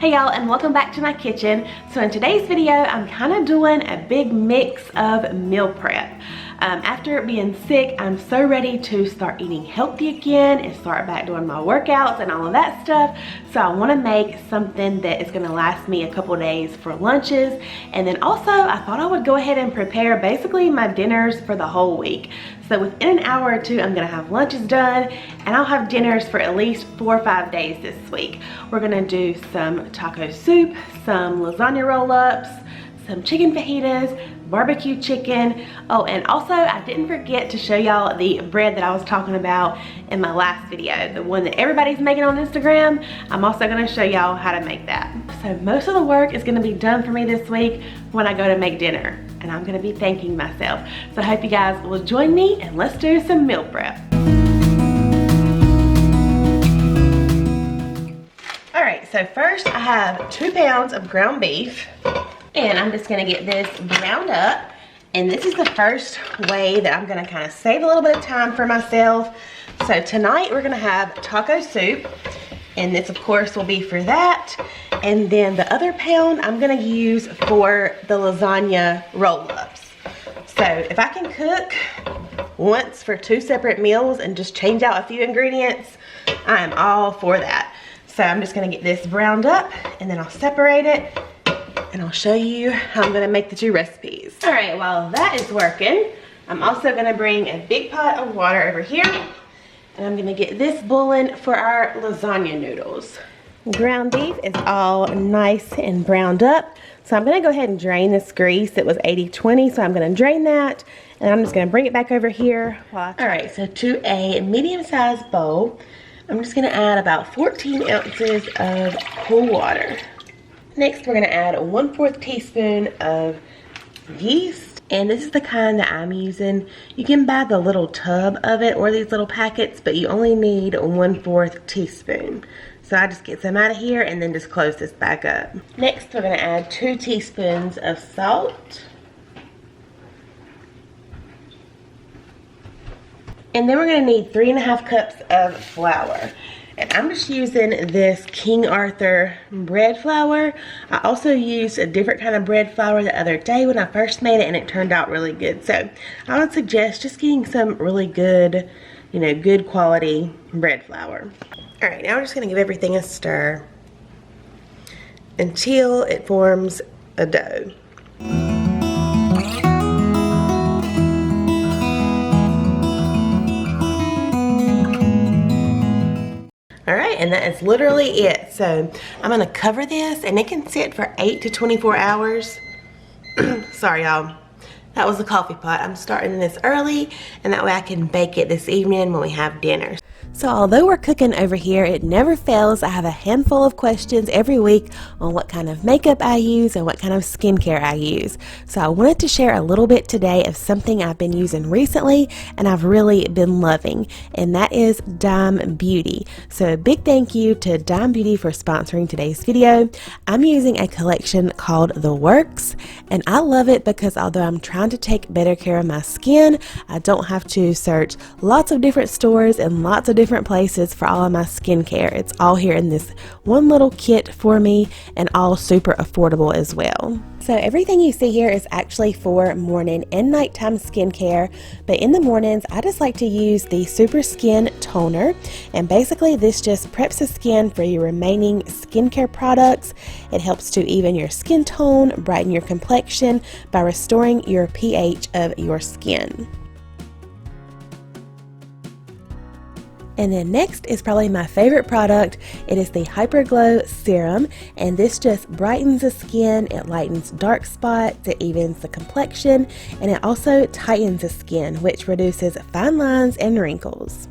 Hey y'all, and welcome back to my kitchen. So in today's video, I'm kind of doing a big mix of meal prep. After being sick, I'm so ready to start eating healthy again and start back doing my workouts and all of that stuff. So I want to make something that is going to last me a couple days for lunches. And then also, I thought I would go ahead and prepare basically my dinners for the whole week. So within an hour or two, I'm gonna have lunches done and I'll have dinners for at least 4 or 5 days this week. We're gonna do some taco soup, some lasagna roll ups, some chicken fajitas, barbecue chicken. Oh, and also I didn't forget to show y'all the bread that I was talking about in my last video, the one that everybody's making on Instagram. I'm also gonna show y'all how to make that. So most of the work is gonna be done for me this week when I go to make dinner, and I'm gonna be thanking myself. So I hope you guys will join me and let's do some meal prep. All right, so first I have 2 pounds of ground beef. And I'm just gonna get this browned up. And this is the first way that I'm gonna kind of save a little bit of time for myself. So tonight we're gonna have taco soup. And this of course will be for that. And then the other pound I'm gonna use for the lasagna roll ups. So if I can cook once for 2 separate meals and just change out a few ingredients, I am all for that. So I'm just gonna get this browned up and then I'll separate it. And I'll show you how I'm gonna make the 2 recipes. All right, while that is working, I'm also gonna bring a big pot of water over here, and I'm gonna get this boiling for our lasagna noodles. Ground beef is all nice and browned up, so I'm gonna go ahead and drain this grease. It was 80-20, so I'm gonna drain that, and I'm just gonna bring it back over here. All right, so to a medium-sized bowl, I'm just gonna add about 14 ounces of cool water. Next, we're gonna add 1/4 teaspoon of yeast. And this is the kind that I'm using. You can buy the little tub of it or these little packets, but you only need 1/4 teaspoon. So I just get some out of here and then just close this back up. Next, we're gonna add 2 teaspoons of salt. And then we're gonna need 3½ cups of flour. And I'm just using this King Arthur bread flour. I also used a different kind of bread flour the other day when I first made it, and it turned out really good. So I would suggest just getting some really good, good quality bread flour. All right, now we're just gonna give everything a stir until it forms a dough. All right, and that is literally it. So I'm gonna cover this and it can sit for 8 to 24 hours. Sorry y'all, that was the coffee pot. I'm starting this early and that way I can bake it this evening when we have dinner. So although we're cooking over here, it never fails. I have a handful of questions every week on what kind of makeup I use and what kind of skincare I use. So I wanted to share a little bit today of something I've been using recently and I've really been loving, and that is Dime Beauty. So a big thank you to Dime Beauty for sponsoring today's video. I'm using a collection called The Works, and I love it because although I'm trying to take better care of my skin, I don't have to search lots of different stores and lots of different places for all of my skincare. It's all here in this one little kit for me, and all super affordable as well. So everything you see here is actually for morning and nighttime skincare, but in the mornings I just like to use the Super Skin Toner, and basically this just preps the skin for your remaining skincare products. It helps to even your skin tone, brighten your complexion by restoring your pH of your skin. And then next is probably my favorite product. It is the Hyper Glow Serum, and this just brightens the skin, it lightens dark spots, it evens the complexion, and it also tightens the skin, which reduces fine lines and wrinkles.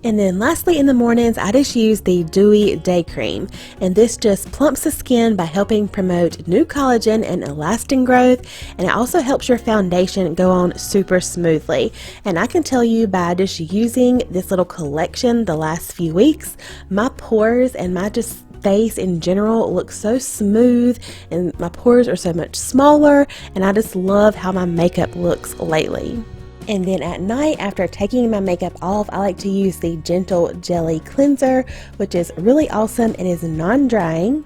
And then lastly, in the mornings, I just use the Dewy Day Cream, and this just plumps the skin by helping promote new collagen and elastin growth, and it also helps your foundation go on super smoothly. And I can tell you by just using this little collection the last few weeks, my pores and my just face in general looks so smooth, and my pores are so much smaller, and I just love how my makeup looks lately. And then at night, after taking my makeup off, I like to use the Gentle Jelly Cleanser, which is really awesome. It is non-drying.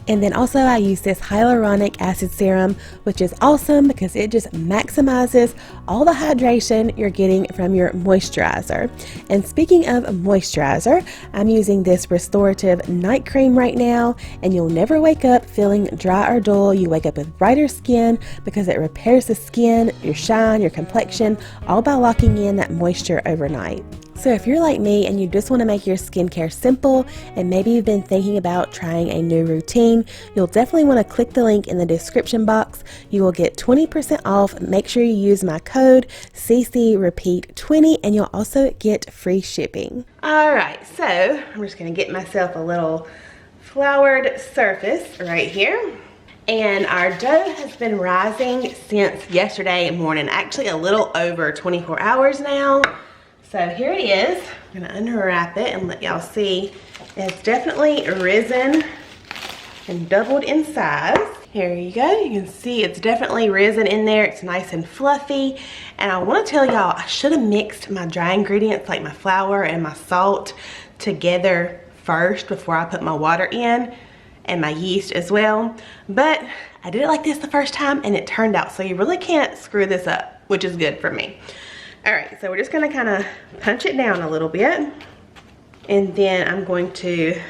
And then also I use this hyaluronic acid serum, which is awesome because it just maximizes all the hydration you're getting from your moisturizer. And speaking of moisturizer, I'm using this Restorative night cream right now, and you'll never wake up feeling dry or dull. You wake up with brighter skin because it repairs the skin, your shine, your complexion, all by locking in that moisture overnight. So if you're like me and you just want to make your skincare simple, and maybe you've been thinking about trying a new routine, you'll definitely want to click the link in the description box. You will get 20% off. Make sure you use my code CCRepeat20 and you'll also get free shipping. Alright, so I'm just going to get myself a little floured surface right here. And our dough has been rising since yesterday morning, actually a little over 24 hours now. So here it is. I'm gonna unwrap it and let y'all see. It's definitely risen and doubled in size. Here you go. You can see it's definitely risen in there. It's nice and fluffy. And I want to tell y'all, I should have mixed my dry ingredients like my flour and my salt together first before I put my water in, and my yeast as well. But I did it like this the first time and it turned out. So you really can't screw this up, which is good for me. All right, so we're just gonna kind of punch it down a little bit, and then I'm going to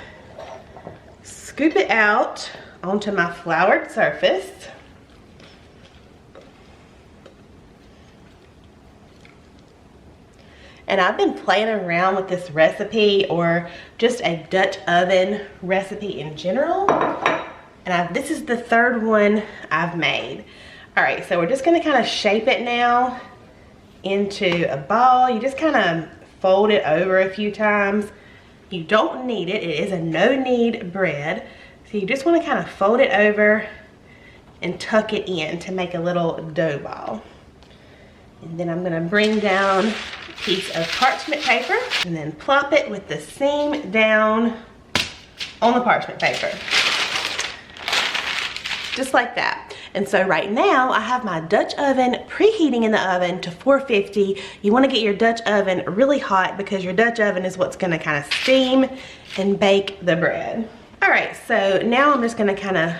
scoop it out onto my floured surface. And I've been playing around with this recipe, or just a Dutch oven recipe in general, and this is the third one I've made. All right, so we're just gonna kind of shape it now into a ball. You just kind of fold it over a few times. You don't knead it. It is a no knead bread. So you just want to kind of fold it over and tuck it in to make a little dough ball. And then I'm going to bring down a piece of parchment paper and then plop it with the seam down on the parchment paper. Just like that. And so right now I have my Dutch oven preheating in the oven to 450. You want to get your Dutch oven really hot because your Dutch oven is what's going to kind of steam and bake the bread. All right, so now I'm just going to kind of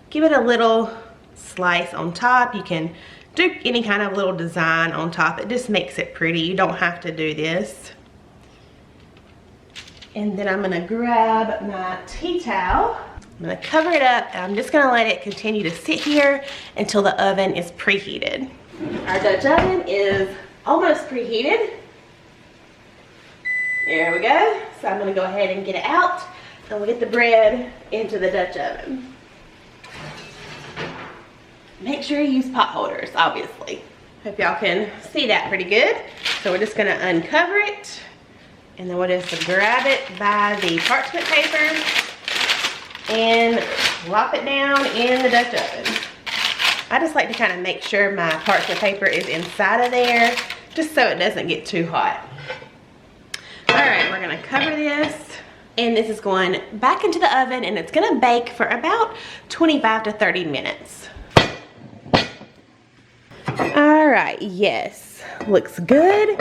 give it a little slice on top. You can do any kind of little design on top. It just makes it pretty. You don't have to do this. And then I'm going to grab my tea towel. I'm gonna cover it up, and I'm just gonna let it continue to sit here until the oven is preheated. Our Dutch oven is almost preheated. There we go. So I'm gonna go ahead and get it out, and we'll get the bread into the Dutch oven. Make sure you use pot holders, obviously. Hope y'all can see that pretty good. So we're just gonna uncover it, and then we'll just grab it by the parchment paper and plop it down in the Dutch oven. I just like to kind of make sure my parchment paper is inside of there, just so it doesn't get too hot. All right, we're gonna cover this, and this is going back into the oven, and it's gonna bake for about 25 to 30 minutes. All right, yes, looks good.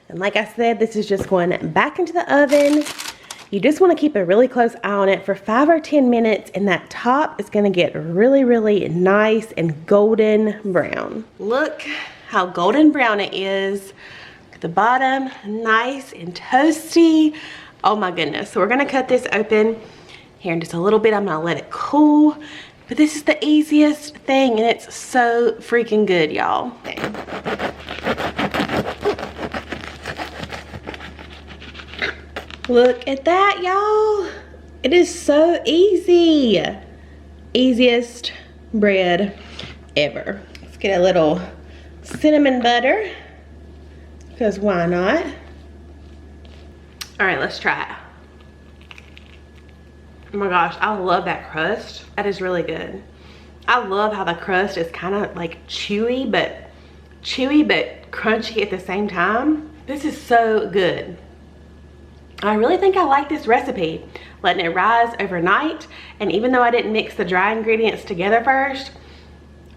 And like I said, this is just going back into the oven. You just want to keep a really close eye on it for 5 or 10 minutes, and that top is going to get really, really nice and golden brown. Look how golden brown it is. The bottom, nice and toasty. Oh my goodness. So we're going to cut this open here in just a little bit. I'm going to let it cool. But this is the easiest thing, and it's so freaking good, y'all. Look at that, y'all. It is so easy. Easiest bread ever. Let's get a little cinnamon butter, because why not? All right, let's try it. Oh my gosh, I love that crust. That is really good. I love how the crust is kind of like chewy but crunchy at the same time. This is so good. I really think I like this recipe, letting it rise overnight. And even though I didn't mix the dry ingredients together first,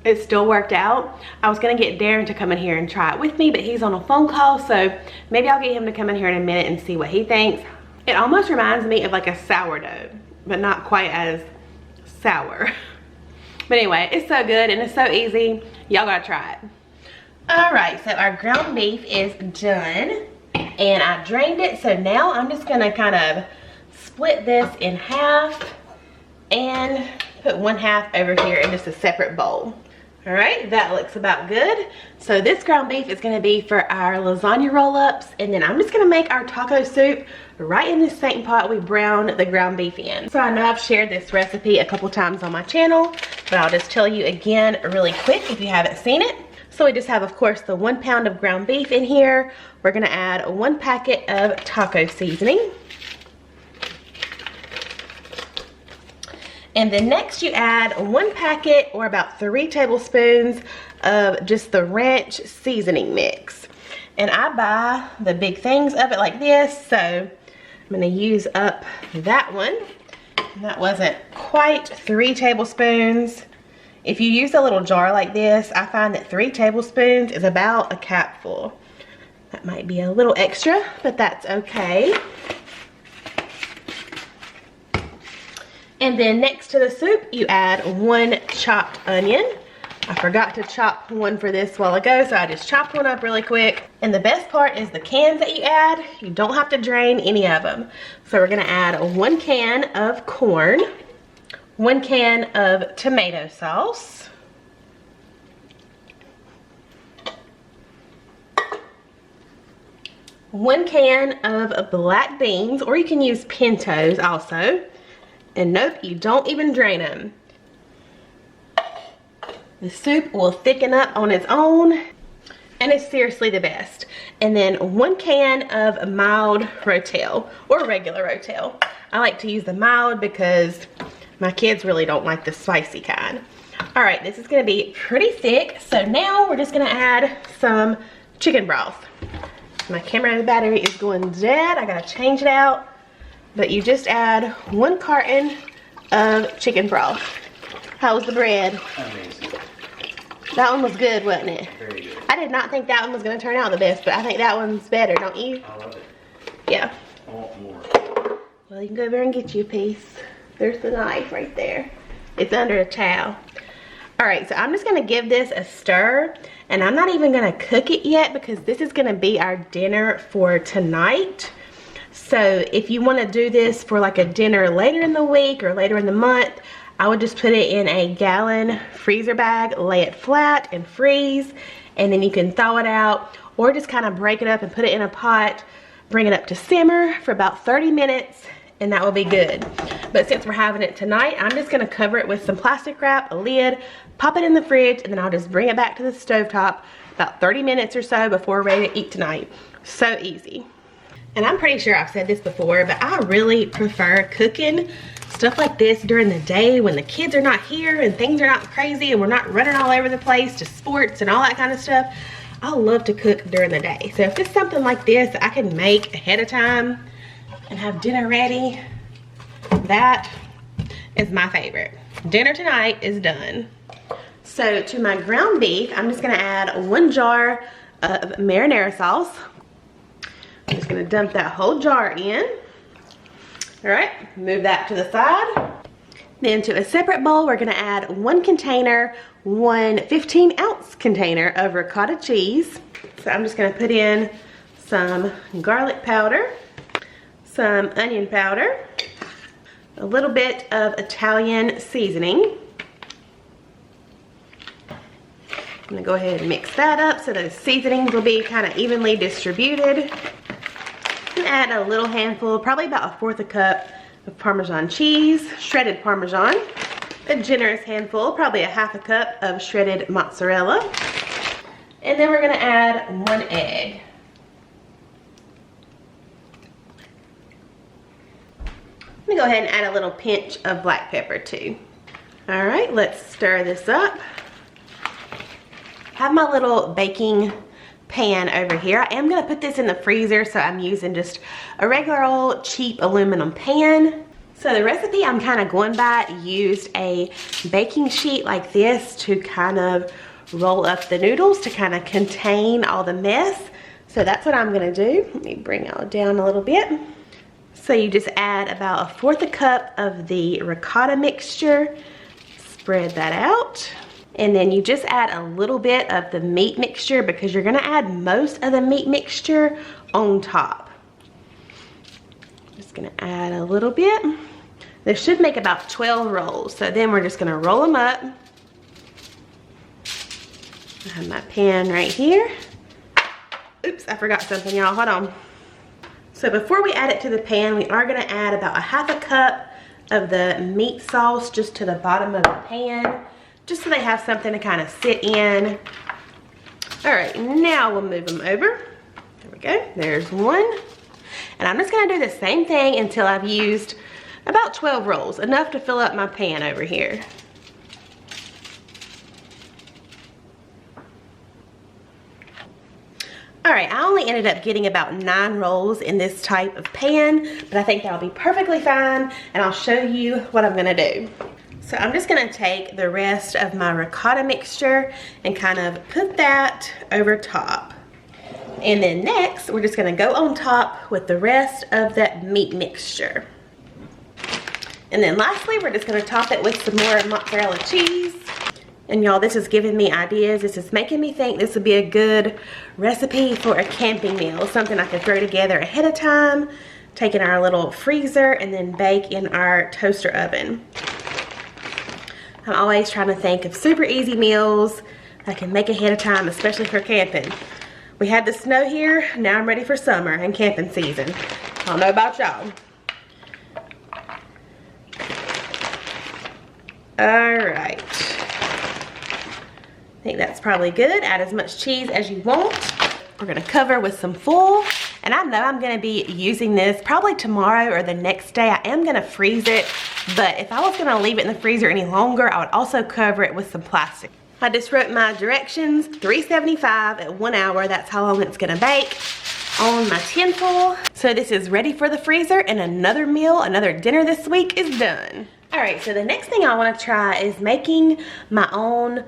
it still worked out. I was gonna get Darren to come in here and try it with me, but he's on a phone call, so maybe I'll get him to come in here in a minute and see what he thinks. It almost reminds me of like a sourdough, but not quite as sour. But anyway, it's so good and it's so easy. Y'all gotta try it. All right, so our ground beef is done and I drained it. So now I'm just gonna kind of split this in half and put one half over here in just a separate bowl. All right, that looks about good. So this ground beef is gonna be for our lasagna roll ups, and then I'm just gonna make our taco soup right in this same pot we browned the ground beef in. So I know I've shared this recipe a couple times on my channel, but I'll just tell you again really quick if you haven't seen it. So we just have, of course, the 1 pound of ground beef in here. We're gonna add 1 packet of taco seasoning. And then next you add 1 packet or about 3 tablespoons of just the ranch seasoning mix. And I buy the big things of it like this, so I'm gonna use up that one. And that wasn't quite 3 tablespoons. If you use a little jar like this, I find that 3 tablespoons is about a capful. That might be a little extra, but that's okay. And then next to the soup, you add 1 chopped onion. I forgot to chop one for this while ago, so I just chopped one up really quick. And the best part is the cans that you add. You don't have to drain any of them. So we're gonna add 1 can of corn, 1 can of tomato sauce, one can of black beans, or you can use pintos also. And nope, you don't even drain them. The soup will thicken up on its own, and it's seriously the best. And then 1 can of mild rotel, or regular rotel. I like to use the mild because my kids really don't like the spicy kind. All right, this is gonna be pretty thick. So now we're just gonna add some chicken broth. My camera battery is going dead. I gotta change it out. But you just add 1 carton of chicken broth. How was the bread? Amazing. That one was good, wasn't it? Very good. I did not think that one was gonna turn out the best, but I think that one's better, don't you? I love it. Yeah. I want more. Well, you can go over and get you a piece. There's the knife right there. It's under a towel. All right, so I'm just gonna give this a stir, and I'm not even gonna cook it yet because this is gonna be our dinner for tonight. So if you want to do this for like a dinner later in the week or later in the month, I would just put it in a gallon freezer bag, lay it flat and freeze, and then you can thaw it out or just kind of break it up and put it in a pot, bring it up to simmer for about 30 minutes, and that will be good. But since we're having it tonight, I'm just gonna cover it with some plastic wrap, a lid, pop it in the fridge, and then I'll just bring it back to the stovetop about 30 minutes or so before we're ready to eat tonight. So easy. And I'm pretty sure I've said this before, but I really prefer cooking stuff like this during the day when the kids are not here and things are not crazy and we're not running all over the place to sports and all that kind of stuff. I love to cook during the day. So if it's something like this that I can make ahead of time and have dinner ready, that is my favorite. Dinner tonight is done. So to my ground beef, I'm just gonna add 1 jar of marinara sauce. I'm just gonna dump that whole jar in. All right, move that to the side. Then to a separate bowl, we're gonna add 1 container, 1 15-ounce container of ricotta cheese. So I'm just gonna put in some garlic powder, some onion powder, a little bit of Italian seasoning. I'm gonna go ahead and mix that up so those seasonings will be kind of evenly distributed. And add a little handful, probably about 1/4 cup of Parmesan cheese, shredded Parmesan. A generous handful, probably a 1/2 cup of shredded mozzarella. And then we're gonna add 1 egg. I'm gonna go ahead and add a little pinch of black pepper too. All right, let's stir this up. Have my little baking pan over here. I am gonna put this in the freezer, so I'm using just a regular old cheap aluminum pan. So the recipe I'm kind of going by used a baking sheet like this to kind of roll up the noodles to kind of contain all the mess. So that's what I'm gonna do. Let me bring it down a little bit. So you just add about 1/4 cup of the ricotta mixture, spread that out. And then you just add a little bit of the meat mixture because you're gonna add most of the meat mixture on top. Just gonna add a little bit. This should make about 12 rolls. So then we're just gonna roll them up. I have my pan right here. Oops, I forgot something, y'all, hold on. So before we add it to the pan, we are gonna add about 1/2 cup of the meat sauce just to the bottom of the pan, just so they have something to kind of sit in. All right, now we'll move them over. There we go, there's one. And I'm just gonna do the same thing until I've used about 12 rolls, enough to fill up my pan over here. All right, I only ended up getting about 9 rolls in this type of pan, but I think that'll be perfectly fine, and I'll show you what I'm gonna do. So I'm just gonna take the rest of my ricotta mixture and kind of put that over top. And then next, we're just gonna go on top with the rest of that meat mixture. And then lastly, we're just gonna top it with some more mozzarella cheese. And y'all, this is giving me ideas. This is making me think this would be a good recipe for a camping meal. Something I could throw together ahead of time, take in our little freezer, and then bake in our toaster oven. I'm always trying to think of super easy meals I can make ahead of time, especially for camping. We had the snow here, now I'm ready for summer and camping season. I don't know about y'all. All right. I think that's probably good. Add as much cheese as you want. We're gonna cover with some foil. And I know I'm gonna be using this probably tomorrow or the next day. I am gonna freeze it, but if I was gonna leave it in the freezer any longer, I would also cover it with some plastic. I just wrote my directions, 375 at 1 hour. That's how long it's gonna bake on my tin foil. So this is ready for the freezer, and another meal, another dinner this week is done. All right, so the next thing I wanna try is making my own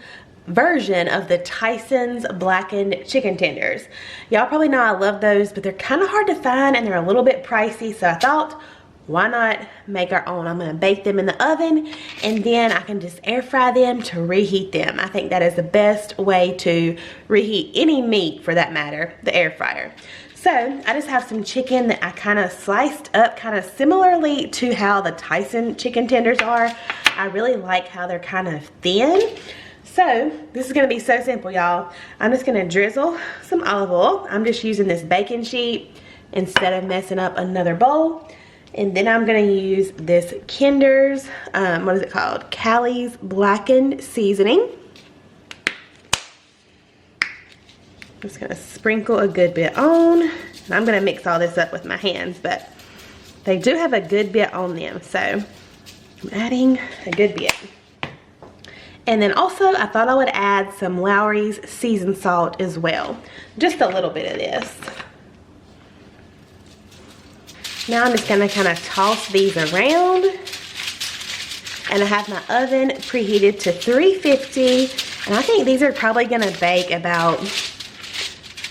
version of the Tyson's Blackened chicken tenders. Y'all probably know I love those, but they're kind of hard to find and they're a little bit pricey, so I thought, why not make our own? I'm gonna bake them in the oven, and then I can just air fry them to reheat them. I think that is the best way to reheat any meat, for that matter, the air fryer. So I just have some chicken that I kind of sliced up kind of similarly to how the Tyson chicken tenders are. I really like how they're kind of thin. So this is gonna be so simple, y'all. I'm just gonna drizzle some olive oil. I'm just using this baking sheet instead of messing up another bowl. And then I'm gonna use this Kinder's, what is it called? Callie's Blackened seasoning. I'm just gonna sprinkle a good bit on. And I'm gonna mix all this up with my hands, but they do have a good bit on them. So I'm adding a good bit. And then also, I thought I would add some Lowry's seasoned salt as well. Just a little bit of this. Now I'm just gonna kind of toss these around. And I have my oven preheated to 350. And I think these are probably gonna bake about,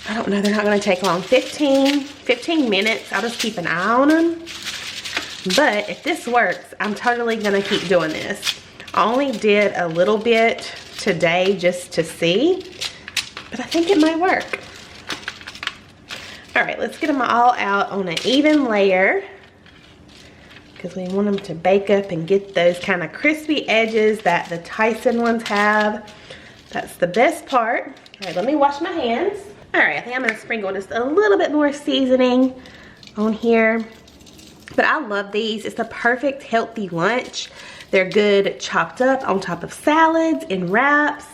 I don't know, they're not gonna take long, 15 minutes. I'll just keep an eye on them. But if this works, I'm totally gonna keep doing this. I only did a little bit today just to see, but I think it might work. All right, let's get them all out on an even layer because we want them to bake up and get those kind of crispy edges that the Tyson ones have. That's the best part. All right, let me wash my hands. All right, I think I'm gonna sprinkle just a little bit more seasoning on here. But I love these. It's the perfect healthy lunch. They're good chopped up on top of salads and wraps.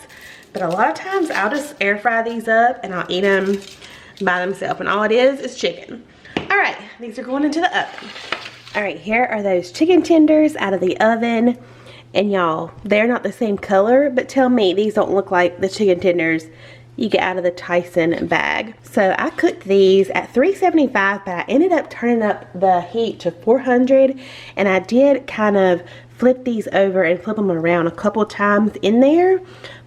But a lot of times I'll just air fry these up and I'll eat them by themselves. And all it is chicken. All right, these are going into the oven. All right, here are those chicken tenders out of the oven. And y'all, they're not the same color, but tell me these don't look like the chicken tenders you get out of the Tyson bag. So I cooked these at 375, but I ended up turning up the heat to 400, and I did kind of flip these over and flip them around a couple times in there.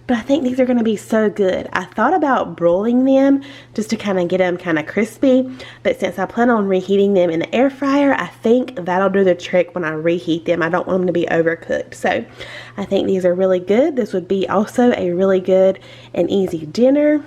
But I think these are going to be so good. I thought about broiling them just to kind of get them kind of crispy, but since I plan on reheating them in the air fryer, I think that'll do the trick when I reheat them. I don't want them to be overcooked. So I think these are really good. This would be also a really good and easy dinner,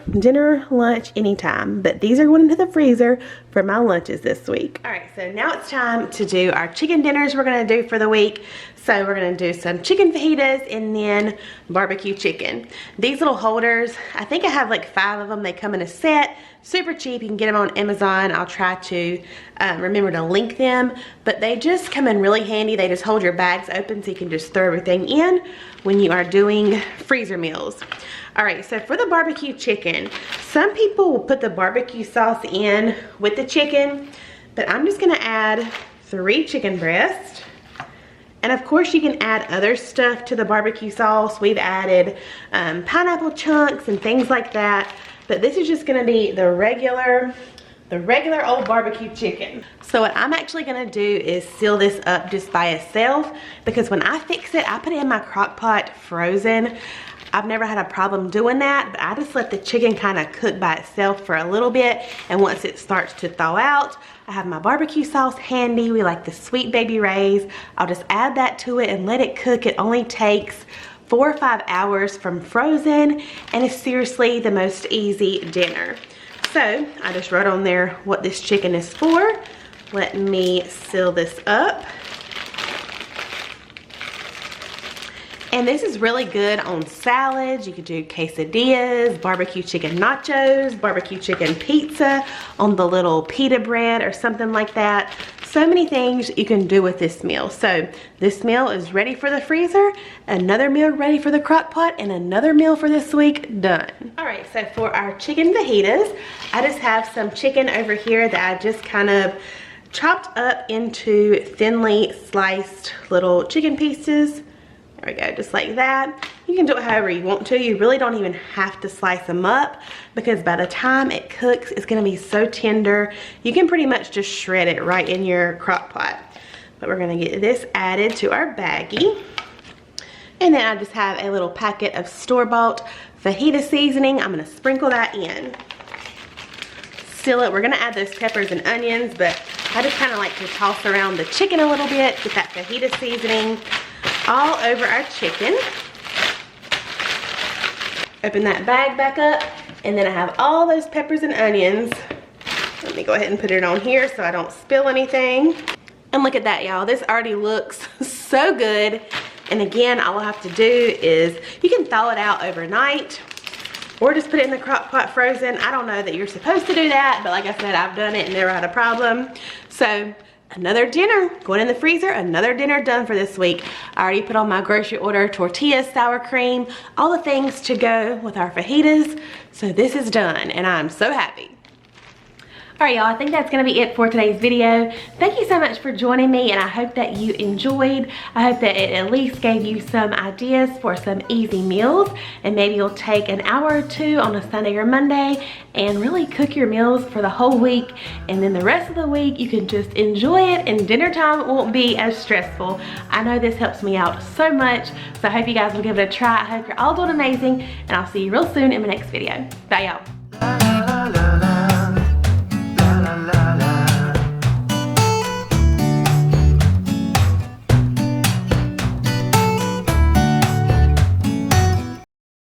lunch, anytime. But these are going into the freezer for my lunches this week. All right, so now it's time to do our chicken dinners we're going to do for the week. So we're going to do some chicken fajitas and then barbecue chicken. These little holders, I think I have like 5 of them. They come in a set, super cheap. You can get them on Amazon. I'll try to remember to link them, but they just come in really handy. They just hold your bags open so you can just throw everything in when you are doing freezer meals. All right, so for the barbecue chicken, some people will put the barbecue sauce in with the chicken, but I'm just going to add 3 chicken breasts. And of course you can add other stuff to the barbecue sauce. We've added pineapple chunks and things like that. But this is just gonna be the regular old barbecue chicken. So what I'm actually gonna do is seal this up just by itself, because when I fix it, I put it in my crock pot frozen. I've never had a problem doing that, but I just let the chicken kind of cook by itself for a little bit, and once it starts to thaw out, I have my barbecue sauce handy. We like the Sweet Baby Ray's. I'll just add that to it and let it cook. It only takes 4 or 5 hours from frozen, and it's seriously the most easy dinner. So I just wrote on there what this chicken is for. Let me seal this up. And this is really good on salads. You could do quesadillas, barbecue chicken nachos, barbecue chicken pizza on the little pita bread or something like that. So many things you can do with this meal. So this meal is ready for the freezer, another meal ready for the crock pot, and another meal for this week done. All right, so for our chicken fajitas, I just have some chicken over here that I just kind of chopped up into thinly sliced little chicken pieces. There we go, just like that. You can do it however you want to. You really don't even have to slice them up, because by the time it cooks, it's gonna be so tender. You can pretty much just shred it right in your crock pot. But we're gonna get this added to our baggie. And then I just have a little packet of store-bought fajita seasoning. I'm gonna sprinkle that in. Seal it. We're gonna add those peppers and onions, but I just kind of like to toss around the chicken a little bit, get that fajita seasoning all over our chicken. Open that bag back up, and then I have all those peppers and onions. Let me go ahead and put it on here so I don't spill anything. And look at that, y'all. This already looks so good. And again, all I'll have to do is, you can thaw it out overnight or just put it in the crock pot frozen. I don't know that you're supposed to do that, but like I said, I've done it and never had a problem. So another dinner going in the freezer, another dinner done for this week. I already put on my grocery order tortillas, sour cream, all the things to go with our fajitas. So this is done and I'm so happy. All right, y'all, I think that's gonna be it for today's video. Thank you so much for joining me, and I hope that you enjoyed. I hope that it at least gave you some ideas for some easy meals, and maybe you'll take an hour or two on a Sunday or Monday and really cook your meals for the whole week, and then the rest of the week you can just enjoy it, and dinner time won't be as stressful. I know this helps me out so much, so I hope you guys will give it a try. I hope you're all doing amazing, and I'll see you real soon in my next video. Bye, y'all.